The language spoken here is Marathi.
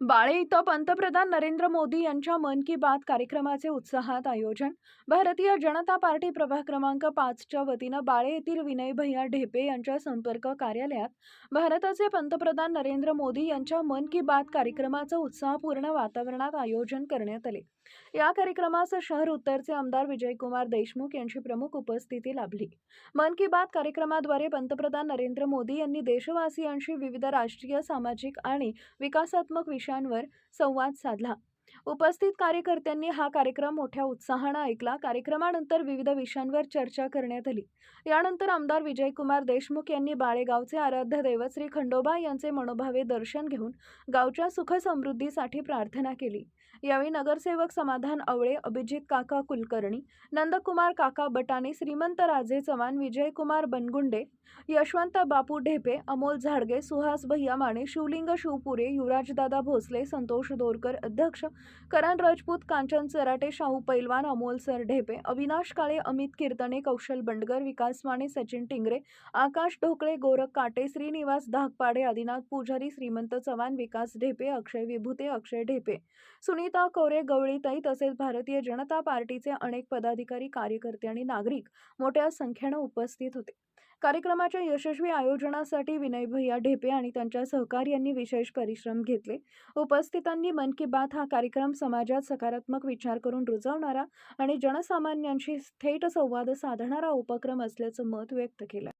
बाळे इथं पंतप्रधान नरेंद्र मोदी यांच्या मन की बात कार्यक्रमाचे उत्साहात आयोजन. भारतीय जनता पार्टी प्रभाग क्रमांक 5च्या वतीनं बाळे येथील विनय भैया ढेपे यांच्या संपर्क कार्यालयात भारताचे पंतप्रधान नरेंद्र मोदी यांच्या मन की बात कार्यक्रमाचं उत्साहपूर्ण वातावरणात आयोजन करण्यात आले. या कार्यक्रमास शहर उत्तरचे आमदार विजयकुमार देशमुख यांची प्रमुख उपस्थिती लाभली. मन की बात कार्यक्रमाद्वारे पंतप्रधान नरेंद्र मोदी यांनी देशवासियांशी विविध राष्ट्रीय, सामाजिक आणि विकासात्मक विषयांवर संवाद साधला. उपस्थित कार्यकर्त्यांनी हा कार्यक्रम मोठ्या उत्साहानं ऐकला. कार्यक्रमानंतर विविध विषयांवर चर्चा करण्यात आली. यानंतर आमदार विजयकुमार देशमुख यांनी बाळेगावचे आराध्य दैवत श्री खंडोबा यांचे मनोभावे दर्शन घेऊन गावच्या सुख समृद्धीसाठी प्रार्थना केली. यावेळी नगरसेवक समाधान आवळे, अभिजित काका कुलकर्णी, नंदकुमार काका बटाणे, श्रीमंत राजे चव्हाण, विजयकुमार बनगुंडे, यशवंत बापू ढेपे, अमोल झाडगे, सुहास भैया माने, शिवलिंग शिवपुरे, युवराजदादा भोसले, संतोष दोरकर अध्यक्ष, करण राजपूत, कांचन चराटे, शाहू पैलवान, अमोल सर ढेपे, अविनाश काळे, अमित कीर्तने, कौशल बंडगर, विकास माने, सचिन टिंगरे, आकाश ढोकळे, गोरख काटे, श्रीनिवास धाकपाडे, आदिनाथ पुजारी, श्रीमंत चव्हाण, विकास ढेपे, अक्षय विभूते, अक्षय ढेपे, सुनीता कोरे, गवळीताई तसेच भारतीय जनता पार्टीचे अनेक पदाधिकारी, कार्यकर्ते आणि नागरिक मोठ्या संख्येनं उपस्थित होते. कार्यक्रमाच्या यशस्वी आयोजनासाठी विनय भैया ढेपे आणि त्यांच्या सहकार्यांनी विशेष परिश्रम घेतले. उपस्थितांनी मन की बात हा कार्यक्रम समाजात सकारात्मक विचार करून रुजवणारा आणि जनसामान्यांशी थेट संवाद साधणारा उपक्रम असल्याचं मत व्यक्त केलं.